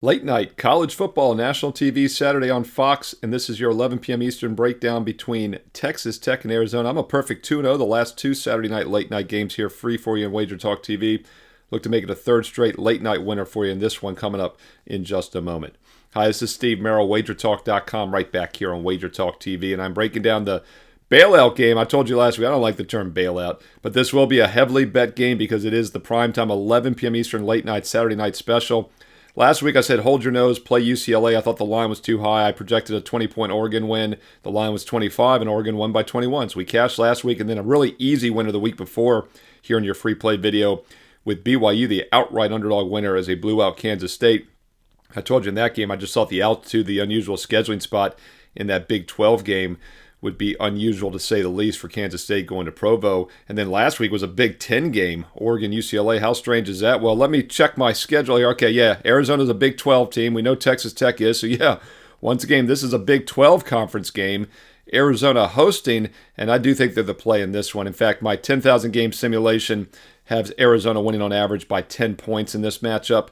Late night college football, national TV Saturday on Fox, and this is your 11 p.m. Eastern breakdown between Texas Tech and Arizona. I'm a perfect 2-0. The last two Saturday night late night games here free for you on WagerTalk TV. Look to make it a third straight late night winner for you in this one coming up in just a moment. Hi, this is Steve Merrill, WagerTalk.com, right back here on WagerTalk TV, and I'm breaking down the bailout game. I told you last week I don't like the term bailout, but this will be a heavily bet game because it is the primetime 11 p.m. Eastern late night Saturday night special. Last week I said hold your nose, play UCLA. I thought the line was too high. I projected a 20-point Oregon win. The line was 25, and Oregon won by 21. So we cashed last week, and then a really easy winner the week before here in your free play video with BYU, the outright underdog winner as they blew out Kansas State. I told you in that game I just thought the altitude, the unusual scheduling spot in that Big 12 game would be unusual to say the least for Kansas State going to Provo. And then last week was a Big 10 game, Oregon-UCLA. How strange is that? Well, let me check my schedule here. Okay, yeah, Arizona's a Big 12 team. We know Texas Tech is. So, yeah, once again, this is a Big 12 conference game. Arizona hosting, and I do think they're the play in this one. In fact, my 10,000 game simulation has Arizona winning on average by 10 points in this matchup.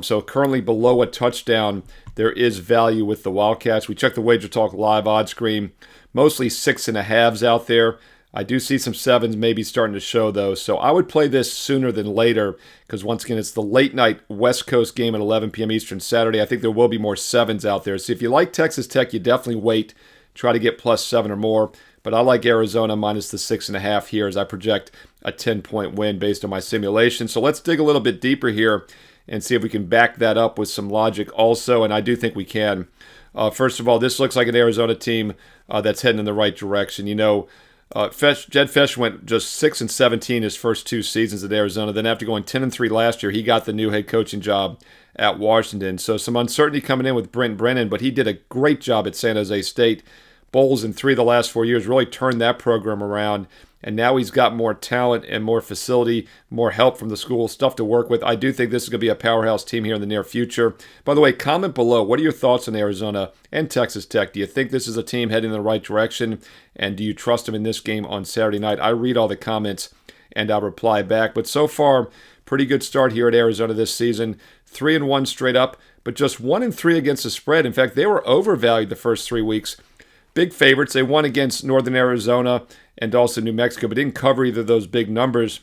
So currently below a touchdown, there is value with the Wildcats. We checked the WagerTalk live odds screen. Mostly 6.5s out there. I do see some 7s maybe starting to show, though. So I would play this sooner than later because, once again, it's the late night West Coast game at 11 p.m. Eastern Saturday. I think there will be more 7s out there. So if you like Texas Tech, you definitely wait. Try to get plus 7 or more. But I like Arizona minus the 6.5 here as I project a 10-point win based on my simulation. So let's dig a little bit deeper here and see if we can back that up with some logic also. And I do think we can. First of all, this looks like an Arizona team that's heading in the right direction. You know, Jed Fish went just 6-17 his first two seasons at Arizona. Then after going 10-3 last year, he got the new head coaching job at Washington. So some uncertainty coming in with Brent Brennan, but he did a great job at San Jose State. Bowles in 3 of the last 4 years really turned that program around. And now he's got more talent and more facility, more help from the school, stuff to work with. I do think this is going to be a powerhouse team here in the near future. By the way, comment below. What are your thoughts on Arizona and Texas Tech? Do you think this is a team heading in the right direction? And do you trust them in this game on Saturday night? I read all the comments and I'll reply back. But so far, pretty good start here at Arizona this season. 3-1 straight up, but just 1-3 against the spread. In fact, they were overvalued the first 3 weeks. Big favorites. They won against Northern Arizona and also New Mexico, but didn't cover either of those big numbers.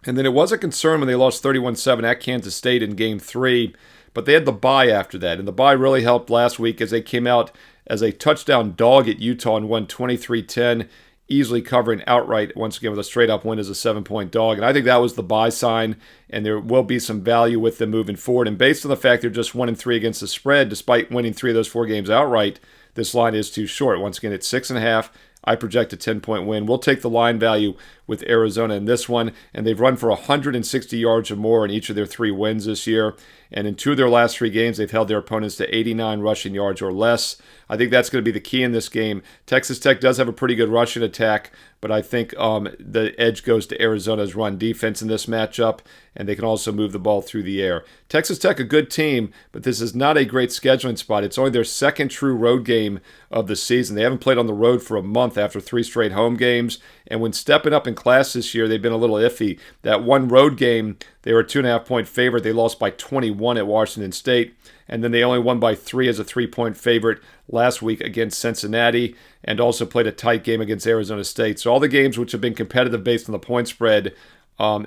And then it was a concern when they lost 31-7 at Kansas State in Game 3, but they had the bye after that. And the bye really helped last week as they came out as a touchdown dog at Utah and won 23-10, easily covering outright, once again with a straight-up win as a 7-point dog. And I think that was the buy sign, and there will be some value with them moving forward. And based on the fact they're just 1-3 against the spread, despite winning 3 of those 4 games outright, this line is too short. Once again, it's 6.5. I project a 10-point win. We'll take the line value with Arizona in this one, and they've run for 160 yards or more in each of their 3 wins this year. And in 2 of their last 3 games, they've held their opponents to 89 rushing yards or less. I think that's going to be the key in this game. Texas Tech does have a pretty good rushing attack, but I think the edge goes to Arizona's run defense in this matchup, and they can also move the ball through the air. Texas Tech, a good team, but this is not a great scheduling spot. It's only their second true road game of the season. They haven't played on the road for a month after 3 straight home games, and when stepping up in class this year, they've been a little iffy. That one road game, they were a 2.5-point favorite. They lost by 21 at Washington State, and then they only won by 3 as a 3-point favorite last week against Cincinnati, and also played a tight game against Arizona State. So all the games which have been competitive based on the point spread,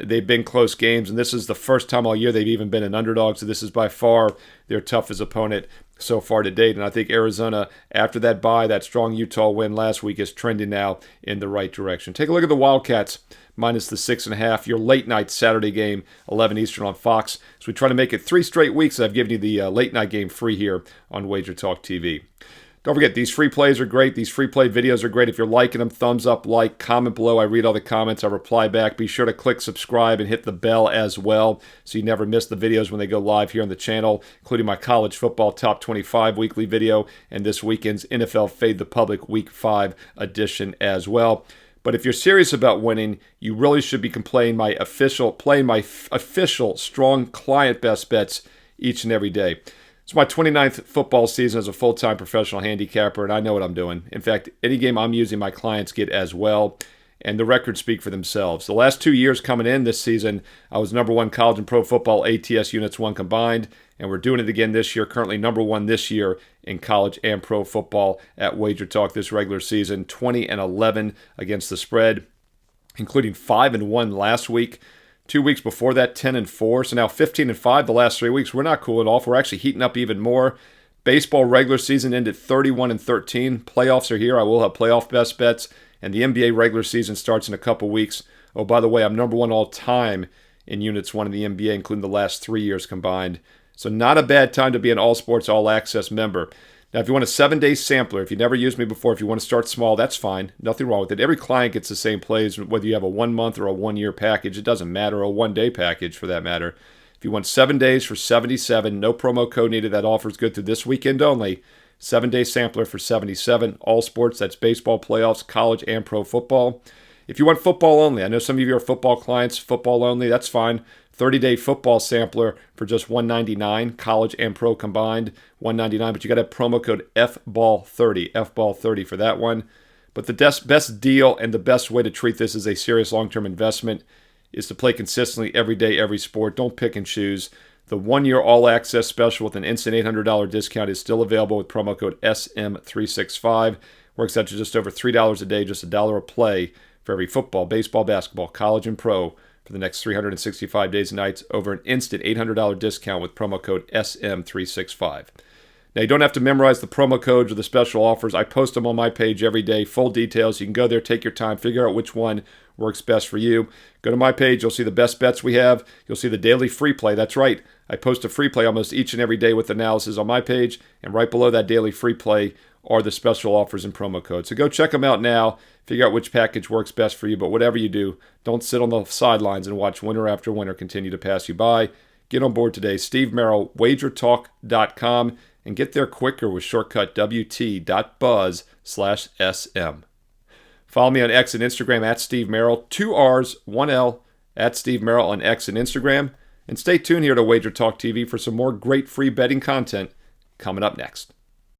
they've been close games, and this is the first time all year they've even been an underdog, so this is by far their toughest opponent so far to date. And I think Arizona, after that bye, that strong Utah win last week, is trending now in the right direction. Take a look at the Wildcats, minus the 6.5, your late night Saturday game, 11 Eastern on Fox. So we try to make it 3 straight weeks that I've given you the late night game free here on WagerTalk TV. Don't forget, these free plays are great. These free play videos are great. If you're liking them, thumbs up, like, comment below. I read all the comments. I reply back. Be sure to click subscribe and hit the bell as well so you never miss the videos when they go live here on the channel, including my college football top 25 weekly video and this weekend's NFL Fade the Public Week 5 edition as well. But if you're serious about winning, you really should be playing my official strong client best bets each and every day. It's my 29th football season as a full-time professional handicapper, and I know what I'm doing. In fact, any game I'm using, my clients get as well. and the records speak for themselves. The last 2 years coming in this season, I was number one college and pro football ATS units won combined, and we're doing it again this year, currently number one this year in college and pro football at WagerTalk this regular season, 20-11 against the spread, including 5-1 last week. 2 weeks before that, 10-4. So now 15-5 the last 3 weeks. We're not cooling off. We're actually heating up even more. Baseball regular season ended 31-13. Playoffs are here. I will have playoff best bets. And the NBA regular season starts in a couple weeks. Oh, by the way, I'm number one all time in units won in the NBA, including the last 3 years combined. So not a bad time to be an All Sports All Access member. Now, if you want a 7-day sampler, if you never used me before, if you want to start small, that's fine. Nothing wrong with it. Every client gets the same plays, whether you have a 1 month or a 1 year package. It doesn't matter, a 1 day package for that matter. If you want 7 days for $77, no promo code needed. That offer is good through this weekend only. 7-day sampler for $77. All sports, that's baseball, playoffs, college, and pro football. If you want football only, I know some of you are football clients, football only, that's fine. 30-day football sampler for just $199, college and pro combined, $199, but you got to have promo code FBALL30 for that one. But the best deal and the best way to treat this as a serious long-term investment is to play consistently every day, every sport. Don't pick and choose. The 1-year all-access special with an instant $800 discount is still available with promo code SM365. Works out to just over $3 a day, just $1 a play for every football, baseball, basketball, college, and pro for the next 365 days and nights over an instant $800 discount with promo code SM365. Now, you don't have to memorize the promo codes or the special offers. I post them on my page every day, full details. You can go there, take your time, figure out which one works best for you. Go to my page. You'll see the best bets we have. You'll see the daily free play. That's right. I post a free play almost each and every day with analysis on my page. And right below that daily free play are the special offers and promo codes. So go check them out now. Figure out which package works best for you. But whatever you do, don't sit on the sidelines and watch winner after winner continue to pass you by. Get on board today. Steve Merrill, WagerTalk.com, and get there quicker with shortcut WT.buzz/SM. Follow me on X and Instagram at Steve Merrill, 2 R's, 1 L, at Steve Merrill on X and Instagram. And stay tuned here to WagerTalk TV for some more great free betting content coming up next.